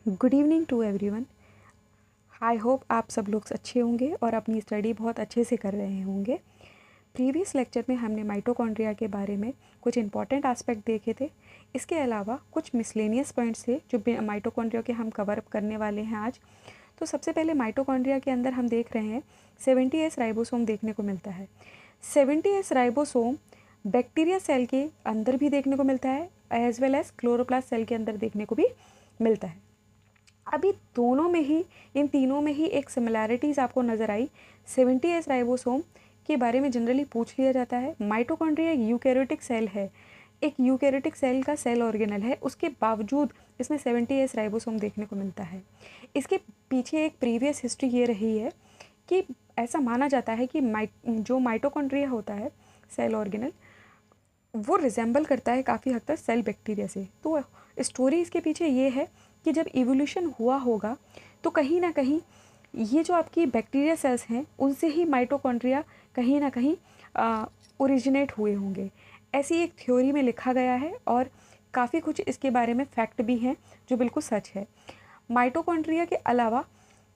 Good evening to everyone. I hope आप सब लोग अच्छे होंगे और अपनी स्टडी बहुत अच्छे से कर रहे होंगे। प्रीवियस लेक्चर में हमने माइटोकॉन्ड्रिया के बारे में कुछ इंपॉर्टेंट एस्पेक्ट देखे थे। इसके अलावा कुछ मिसलेनियस पॉइंट्स थे जो माइटोकॉन्ड्रिया के हम कवर अप करने वाले हैं आज। तो सबसे पहले माइटोकॉन्ड्रिया के अंदर हम देख रहे हैं 70S राइबोसोम देखने को मिलता है। 70S राइबोसोम बैक्टीरिया सेल के अंदर भी देखने को मिलता है as well as chloroplast cell के अंदर देखने को भी मिलता है। अभी दोनों में ही, इन तीनों में ही एक सिमिलैरिटीज़ आपको नज़र आई। 70S राइबोसोम के बारे में जनरली पूछ लिया जाता है। माइटोकॉन्ड्रिया यूकैरियोटिक सेल है, एक यूकैरियोटिक सेल का सेल ऑर्गेनल है, उसके बावजूद इसमें 70S राइबोसोम देखने को मिलता है। इसके पीछे एक प्रीवियस हिस्ट्री ये रही है कि ऐसा माना जाता है कि जो माइटोकॉन्ड्रिया होता है सेल ऑर्गेनल, वो रिजेंबल करता है काफ़ी हद तक सेल बैक्टीरिया से। तो स्टोरी इसके पीछे ये है कि जब इवोल्यूशन हुआ होगा तो कहीं ना कहीं ये जो आपकी बैक्टीरिया सेल्स हैं उनसे ही माइटोकॉन्ड्रिया कहीं ना कहीं ओरिजिनेट हुए होंगे। ऐसी एक थ्योरी में लिखा गया है और काफ़ी कुछ इसके बारे में फैक्ट भी हैं जो बिल्कुल सच है। माइटोकॉन्ड्रिया के अलावा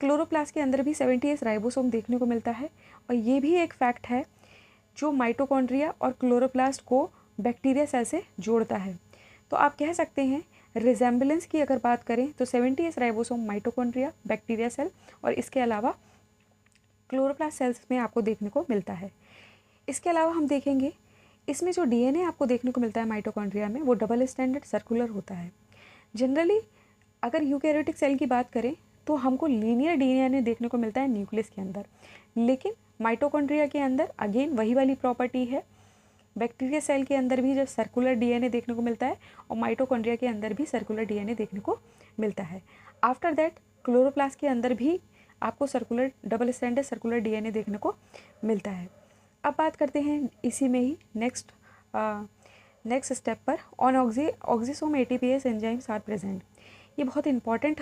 क्लोरोप्लास्ट के अंदर भी 70S राइबोसोम देखने को मिलता है और ये भी एक फैक्ट है जो माइटोकॉन्ड्रिया और क्लोरोप्लास्ट को बैक्टीरिया सेल से जोड़ता है। तो आप कह सकते हैं रिजेंबलेंस की अगर बात करें तो 70S ribosome mitochondria, bacteria cell और इसके अलावा क्लोरोप्लास्ट सेल्स में आपको देखने को मिलता है। इसके अलावा हम देखेंगे इसमें जो डीएनए आपको देखने को मिलता है माइटोकॉन्ड्रिया में, वो डबल स्टैंडर्ड सर्कुलर होता है। जनरली अगर यूकैरियोटिक सेल की बात करें तो हमको लीनियर डीएनए देखने को मिलता है न्यूक्लियस के अंदर, लेकिन माइटोकॉन्ड्रिया के अंदर अगेन वही वाली प्रॉपर्टी है। बैक्टीरिया सेल के अंदर भी जब सर्कुलर डीएनए देखने को मिलता है और माइटोकॉन्ड्रिया के अंदर भी सर्कुलर डीएनए देखने को मिलता है। आफ्टर दैट क्लोरोप्लास्ट के अंदर भी आपको circular double standard circular DNA देखने को मिलता है। अब बात करते हैं इसी में ही नेक्स्ट स्टेप पर। On oxysome ATPase enzymes are present. ये बहुत इंपॉर्टेंट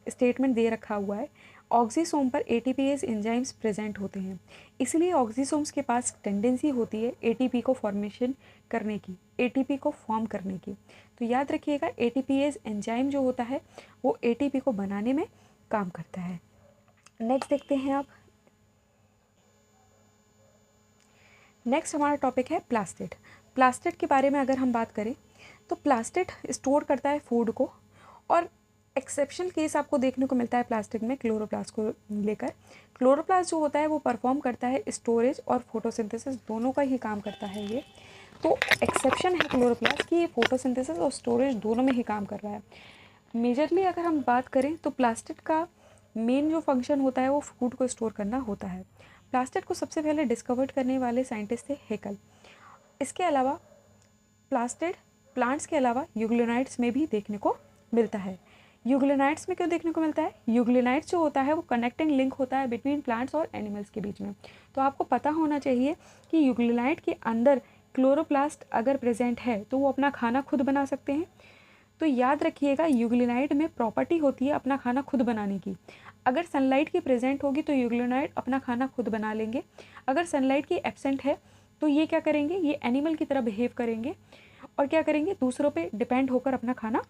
स्टेटमेंट दे रखा हुआ है। ऑक्सीसोम पर ATPase एंजाइम्स प्रेजेंट होते हैं, इसलिए ऑक्सीसोम्स के पास टेंडेंसी होती है ATP को फॉर्मेशन करने की, ATP को फॉर्म करने की। तो याद रखिएगा ATPase एंजाइम जो होता है वो ATP को बनाने में काम करता है। नेक्स्ट देखते हैं आप। नेक्स्ट हमारा टॉपिक है प्लास्टिड। प्लास्टिड के बारे में अगर हम बात करें तो प्लास्टिड स्टोर करता है फूड को, और एक्सेप्शनल केस आपको देखने को मिलता है प्लास्टिक में क्लोरोप्लास्ट को लेकर। क्लोरोप्लास्ट जो होता है वो परफॉर्म करता है स्टोरेज और फोटोसिंथेसिस, दोनों का ही काम करता है ये। तो एक्सेप्शन है क्लोरोप्लास्ट कि ये फोटोसिंथेसिस और स्टोरेज दोनों में ही काम कर रहा है। मेजरली अगर हम बात करें तो प्लास्टिड का मेन जो फंक्शन होता है वो फूड को स्टोर करना होता है। प्लास्टिड को सबसे पहले डिस्कवर्ड करने वाले साइंटिस्ट थे हेकल। इसके अलावा प्लास्टिड प्लांट्स के अलावा यूग्लिनाइड्स में भी देखने को मिलता है। यूग्लिनाइड्स में क्यों देखने को मिलता है? यूग्लिनाइड्स जो होता है वो कनेक्टिंग लिंक होता है बिटवीन प्लांट्स और एनिमल्स के बीच में। तो आपको पता होना चाहिए कि यूग्लिनाइड के अंदर क्लोरोप्लास्ट अगर प्रेजेंट है तो वो अपना खाना खुद बना सकते हैं। तो याद रखिएगा यूग्लिनाइड में प्रॉपर्टी होती है अपना खाना खुद बनाने की। अगर सनलाइट की प्रेजेंट होगी तो यूग्लिनाइड अपना खाना खुद बना लेंगे। अगर सनलाइट की एब्सेंट है तो ये क्या करेंगे, ये एनिमल की तरह बिहेव करेंगे और क्या करेंगे, दूसरों पे डिपेंड होकर अपना खाना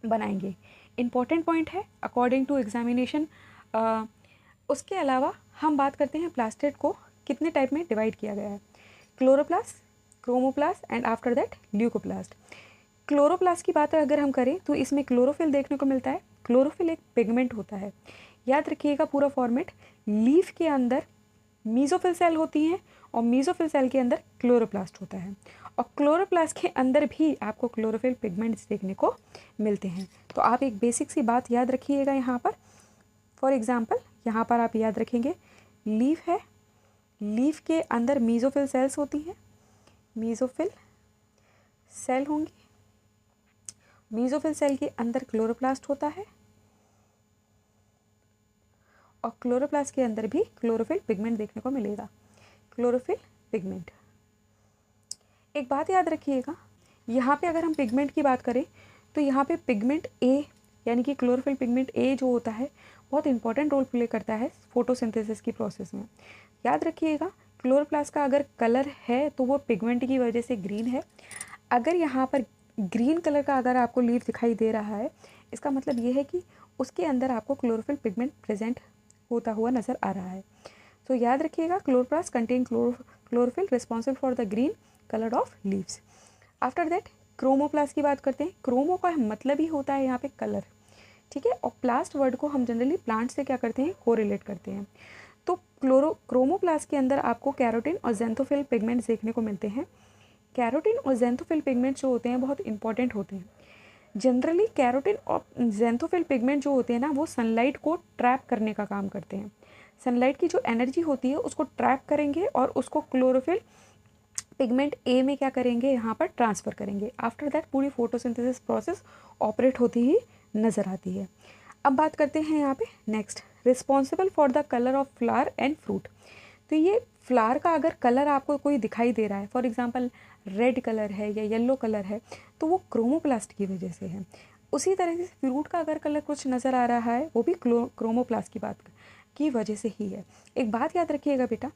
बनाएंगे। इंपॉर्टेंट पॉइंट है अकॉर्डिंग टू एग्जामिनेशन। उसके अलावा हम बात करते हैं प्लास्टिड को कितने टाइप में डिवाइड किया गया है। Chloroplast, chromoplast and after that leucoplast. Chloroplast की बात अगर हम करें तो इसमें क्लोरोफिल देखने को मिलता है। क्लोरोफिल एक पिगमेंट होता है। याद रखिएगा पूरा फॉर्मेट, लीफ के अंदर मीजोफिल सेल होती हैं और मीजोफिल सेल के अंदर क्लोरोप्लास्ट होता है, और क्लोरोप्लास्ट के अंदर भी आपको क्लोरोफिल पिगमेंट्स देखने को मिलते हैं। तो आप एक बेसिक सी बात याद रखिएगा यहाँ पर। फॉर एग्जांपल यहाँ पर आप याद रखेंगे लीफ है, लीफ के अंदर मीजोफिल सेल्स होती हैं, मीजोफिल सेल होंगी, मीजोफिल सेल के अंदर क्लोरोप्लास्ट होता है और क्लोरोप्लास्ट के अंदर भी क्लोरोफिल पिगमेंट देखने को मिलेगा। क्लोरोफिल पिगमेंट, एक बात याद रखिएगा, यहाँ पे अगर हम पिगमेंट की बात करें तो यहाँ पे पिगमेंट ए यानी कि क्लोरोफिल पिगमेंट ए जो होता है बहुत इंपॉर्टेंट रोल प्ले करता है फोटोसिंथेसिस की प्रोसेस में। याद रखिएगा क्लोरोप्लास्ट का अगर कलर है तो वो पिगमेंट की वजह से ग्रीन है। अगर यहाँ पर ग्रीन कलर का अगर आपको लीफ दिखाई दे रहा है, इसका मतलब ये है कि उसके अंदर आपको क्लोरोफिल पिगमेंट प्रेजेंट होता हुआ नज़र आ रहा है। तो याद रखिएगा, chloroplast contain chlorophyll responsible for the green colour of leaves. After that chromoplast की बात करते हैं। क्रोमो का मतलब ही होता है यहाँ पे कलर, ठीक है, और प्लास्ट वर्ड को हम जनरली प्लांट से क्या करते हैं, कोरिलेट करते हैं। तो क्रोमोप्लास्ट के अंदर आपको कैरोटीन और ज़ैंथोफिल पिगमेंट्स देखने को मिलते हैं। कैरोटीन और ज़ैंथोफिल पिगमेंट्स जो होते हैं बहुत इंपॉर्टेंट होते हैं। जनरली कैरोटीन और ज़ैंथोफिल पिगमेंट जो होते हैं ना, वो सनलाइट को ट्रैप करने का काम करते हैं। सनलाइट की जो एनर्जी होती है उसको ट्रैप करेंगे और उसको क्लोरोफिल पिगमेंट ए में क्या करेंगे, यहाँ पर ट्रांसफ़र करेंगे। आफ्टर दैट पूरी फोटोसिंथेसिस प्रोसेस ऑपरेट होती ही नज़र आती है। अब बात करते हैं यहाँ पे next, responsible for the colour of flower and fruit. तो ये फ्लावर का अगर कलर आपको कोई दिखाई दे रहा है, फॉर एग्जांपल रेड कलर है या येलो कलर है, तो वो क्रोमोप्लास्ट की वजह से है। उसी तरह से फ्रूट का अगर कलर कुछ नज़र आ रहा है, वो भी क्रोमोप्लास्ट की वजह से ही है। एक बात याद रखिएगा बेटा,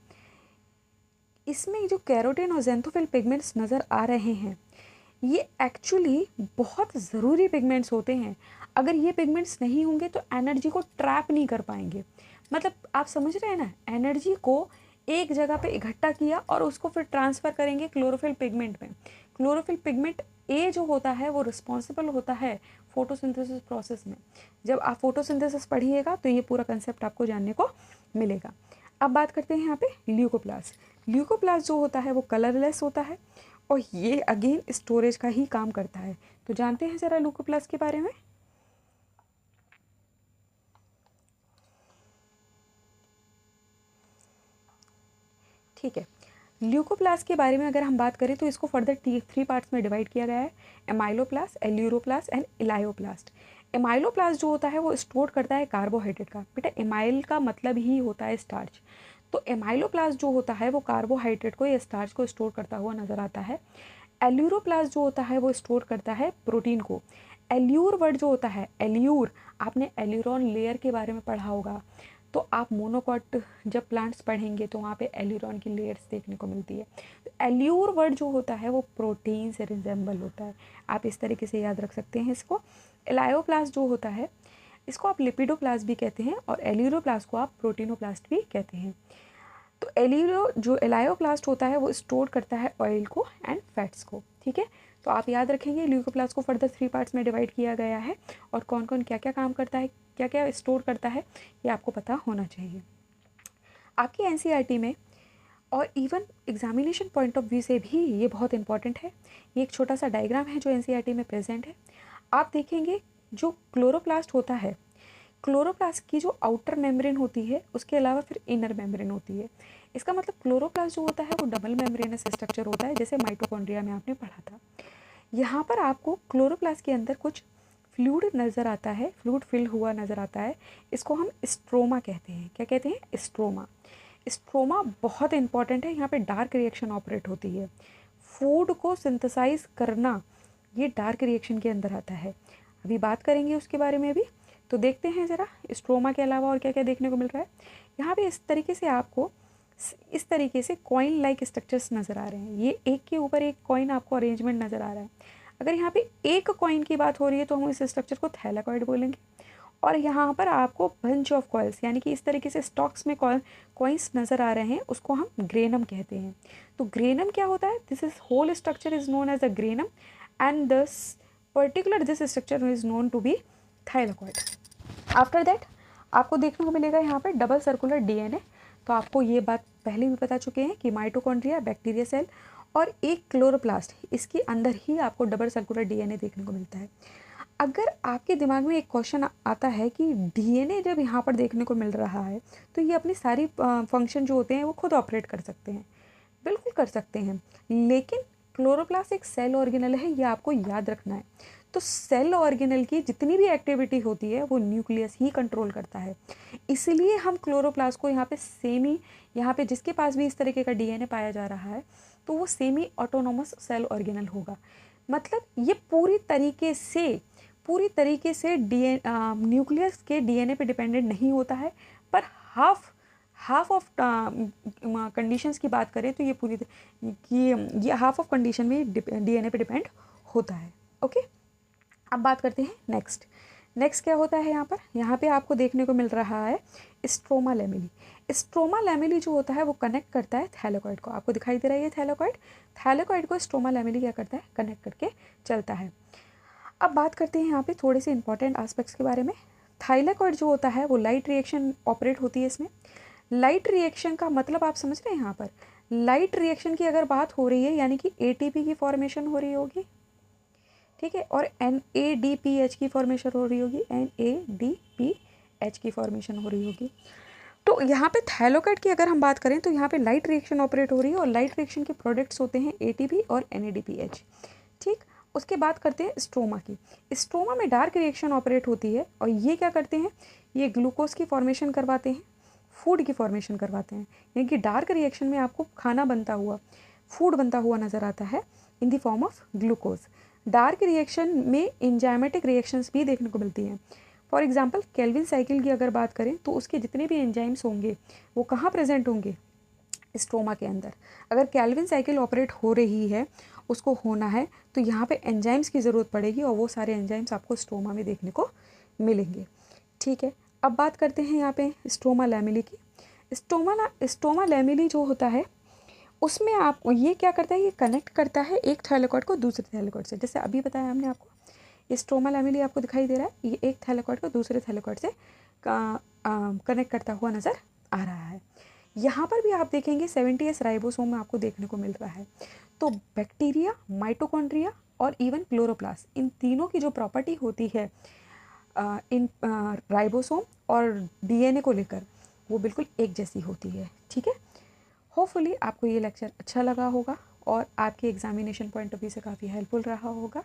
इसमें जो कैरोटीन और ज़ैंथोफिल पिगमेंट्स नज़र आ रहे हैं, ये एक्चुअली बहुत ज़रूरी पिगमेंट्स होते हैं। अगर ये पिगमेंट्स नहीं होंगे तो एनर्जी को ट्रैप नहीं कर पाएंगे। मतलब आप समझ रहे हैं ना, एनर्जी को एक जगह पे इकट्ठा किया और उसको फिर ट्रांसफ़र करेंगे क्लोरोफिल पिगमेंट में। क्लोरोफिल पिगमेंट ए जो होता है वो रिस्पॉन्सिबल होता है फोटोसिंथेसिस प्रोसेस में। जब आप फोटोसिंथेसिस पढ़िएगा तो ये पूरा कंसेप्ट आपको जानने को मिलेगा। अब बात करते हैं यहाँ पे ल्यूकोप्लास्ट। ल्यूकोप्लास्ट जो होता है वो कलरलेस होता है और ये अगेन स्टोरेज का ही काम करता है। तो जानते हैं ज़रा ल्यूकोप्लास्ट के बारे में। ठीक है, ल्यूकोप्लास्ट के बारे में अगर हम बात करें तो इसको फर्दर 3 पार्ट्स में डिवाइड किया गया है, amyloplast, aleuroplast and elaioplast. Amyloplast जो होता है वो स्टोर करता है कार्बोहाइड्रेट का। बेटा एमाइल का मतलब ही होता है स्टार्च, तो एमाइलोप्लास्ट जो होता है वो कार्बोहाइड्रेट को या स्टार्च को स्टोर करता हुआ नज़र आता है। एल्यूरोप्लास्ट जो होता है वो स्टोर करता है प्रोटीन को। एल्यूर वर्ड जो होता है, एल्यूर, आपने एल्यूरॉन लेयर के बारे में पढ़ा होगा, तो आप मोनोकॉट जब प्लांट्स पढ़ेंगे तो वहाँ पे एल्यूरॉन की लेयर्स देखने को मिलती है। तो एल्यूर वर्ड जो होता है वो प्रोटीन से रिजेंबल होता है, आप इस तरीके से याद रख सकते हैं इसको। एलायोप्लास्ट जो होता है इसको आप लिपिडोप्लास्ट भी कहते हैं और एल्यूरोप्लास्ट को आप प्रोटीनोप्लास्ट भी कहते हैं। तो एलायोप्लास्ट होता है वो स्टोर करता है ऑयल को एंड फैट्स को, ठीक है। तो आप याद रखेंगे ल्यूकोप्लास्ट को फर्दर 3 पार्ट्स में डिवाइड किया गया है और कौन कौन क्या क्या काम करता है, क्या क्या स्टोर करता है, ये आपको पता होना चाहिए। आपकी एनसीईआरटी में और even examination point of view से भी ये बहुत इंपॉर्टेंट है। ये एक छोटा सा डायग्राम है जो एनसीईआरटी में प्रेजेंट है। आप देखेंगे जो क्लोरोप्लास्ट होता है, क्लोरोप्लास्ट की जो आउटर मेम्ब्रेन होती है उसके अलावा फिर इनर मेम्ब्रेन होती है। इसका मतलब क्लोरोप्लास्ट जो होता है वो डबल मेम्ब्रेनस स्ट्रक्चर होता है, जैसे माइटोकॉन्ड्रिया में आपने पढ़ा था। यहाँ पर आपको क्लोरोप्लास्ट के अंदर कुछ फ्लूइड नज़र आता है, फ्लूइड फिल हुआ नज़र आता है। इसको हम स्ट्रोमा कहते हैं। क्या कहते हैं? स्ट्रोमा। स्ट्रोमा बहुत इंपॉर्टेंट है, यहाँ पे डार्क रिएक्शन ऑपरेट होती है। फूड को सिंथेसाइज करना ये डार्क रिएक्शन के अंदर आता है, अभी बात करेंगे उसके बारे में भी। तो देखते हैं ज़रा स्ट्रोमा के अलावा और क्या क्या देखने को मिल रहा है। यहाँ पे इस तरीके से आपको इस तरीके से कॉइन लाइक स्ट्रक्चर्स नज़र आ रहे हैं। ये एक के ऊपर एक कॉइन आपको अरेंजमेंट नज़र आ रहा है। अगर यहाँ पे एक कॉइन की बात हो रही है तो हम इस स्ट्रक्चर को थैलाकॉइड बोलेंगे। और यहाँ पर आपको बंच ऑफ कॉइल्स यानी कि इस तरीके से स्टॉक्स में कॉइन्स नज़र आ रहे हैं, उसको हम ग्रेनम कहते हैं। तो ग्रेनम क्या होता है? This is whole structure is known as a granum and this particular this structure is known to be thylakoid. After that आपको देखने को मिलेगा यहाँ पर डबल सर्कुलर डीएनए। तो आपको ये बात पहले भी बता चुके हैं कि माइटोकॉन्ड्रिया, बैक्टीरिया सेल और एक क्लोरोप्लास्ट, इसके अंदर ही आपको डबल सर्कुलर डीएनए देखने को मिलता है। अगर आपके दिमाग में एक क्वेश्चन आता है कि डीएनए जब यहाँ पर देखने को मिल रहा है तो ये अपनी सारी फंक्शन जो होते हैं वो खुद ऑपरेट कर सकते हैं। बिल्कुल कर सकते हैं, लेकिन क्लोरोप्लास्ट एक सेल ऑर्गेनल है, ये आपको याद रखना है। तो सेल ऑर्गेनल की जितनी भी एक्टिविटी होती है वो न्यूक्लियस ही कंट्रोल करता है। इसीलिए हम क्लोरोप्लास्ट को यहाँ पे सेमी, यहाँ पे जिसके पास भी इस तरीके का डीएनए पाया जा रहा है तो वो सेमी ऑटोनोमस सेल ऑर्गेनल होगा। मतलब ये पूरी तरीके से न्यूक्लियस के डीएनए पे डिपेंडेंट नहीं होता है, पर हाफ ऑफ कंडीशंस की बात करें तो ये हाफ ऑफ कंडीशन में डीएनए पे डिपेंड होता है। ओके, अब बात करते हैं नेक्स्ट क्या होता है यहाँ पे आपको देखने को मिल रहा है स्ट्रोमा लैमेली। स्ट्रोमा लैमेली जो होता है वो कनेक्ट करता है थैलेकॉइड को। आपको दिखाई दे रहा है ये थैलेकॉइड को स्ट्रोमा लैमेली क्या करता है, कनेक्ट करके चलता है। अब बात करते हैं यहाँ पे थोड़े से इंपॉर्टेंट एस्पेक्ट्स के बारे में। थाइलेकॉइड जो होता है वो लाइट रिएक्शन ऑपरेट होती है इसमें। लाइट रिएक्शन का मतलब आप समझ रहे हैं, यहाँ पर लाइट रिएक्शन की अगर बात हो रही है यानी कि एटीपी की फॉर्मेशन हो रही होगी, ठीक है, और NADPH की फॉर्मेशन हो रही होगी, NADPH की फॉर्मेशन हो रही होगी। तो यहाँ पे थैलेकॉइड की अगर हम बात करें तो यहाँ पे लाइट रिएक्शन ऑपरेट हो रही है और लाइट रिएक्शन के प्रोडक्ट्स होते हैं ATP और NADPH। ठीक, उसके बाद करते हैं स्ट्रोमा की। स्ट्रोमा में डार्क रिएक्शन ऑपरेट होती है और ये क्या करते हैं, ये ग्लूकोज की फॉर्मेशन करवाते हैं, फूड की फॉर्मेशन करवाते हैं। यानी कि डार्क रिएक्शन में आपको खाना बनता हुआ, फूड बनता हुआ नज़र आता है in the form of glucose. Dark reaction में एंजाइमेटिक रिएक्शंस भी देखने को मिलती हैं। फॉर एग्जांपल केल्विन साइकिल की अगर बात करें तो उसके जितने भी एंजाइम्स होंगे वो कहाँ प्रेजेंट होंगे, स्ट्रोमा के अंदर। अगर केल्विन साइकिल ऑपरेट हो रही है, उसको होना है, तो यहाँ पे एंजाइम्स की ज़रूरत पड़ेगी और वो सारे एंजाइम्स आपको स्ट्रोमा में देखने को मिलेंगे। ठीक है, अब बात करते हैं यहाँ पे स्ट्रोमा लैमेली की। स्ट्रोमा लैमेली जो होता है उसमें आप ये क्या करता है, ये कनेक्ट करता है एक थैलेकॉइड को दूसरे थैलेकॉइड से। जैसे अभी बताया हमने आपको, ये स्ट्रोमा लैमेली आपको दिखाई दे रहा है, ये एक थैलेकॉइड को दूसरे थैलेकॉइड से कनेक्ट करता हुआ नज़र आ रहा है। यहाँ पर भी आप देखेंगे 70S राइबोसोम में आपको देखने को मिल रहा है। तो बैक्टीरिया, माइटोकॉन्ड्रिया और इवन क्लोरोप्लास्ट, इन तीनों की जो प्रॉपर्टी होती है इन राइबोसोम और DNA को लेकर, वो बिल्कुल एक जैसी होती है। ठीक है, होपफुली आपको ये लेक्चर अच्छा लगा होगा और आपके एग्जामिनेशन पॉइंट ऑफ व्यू से काफ़ी हेल्पफुल रहा होगा।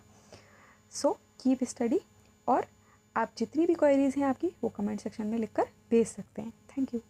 सो कीप स्टडी, और आप जितनी भी क्वेरीज हैं आपकी वो कमेंट सेक्शन में लिखकर भेज सकते हैं। Thank you.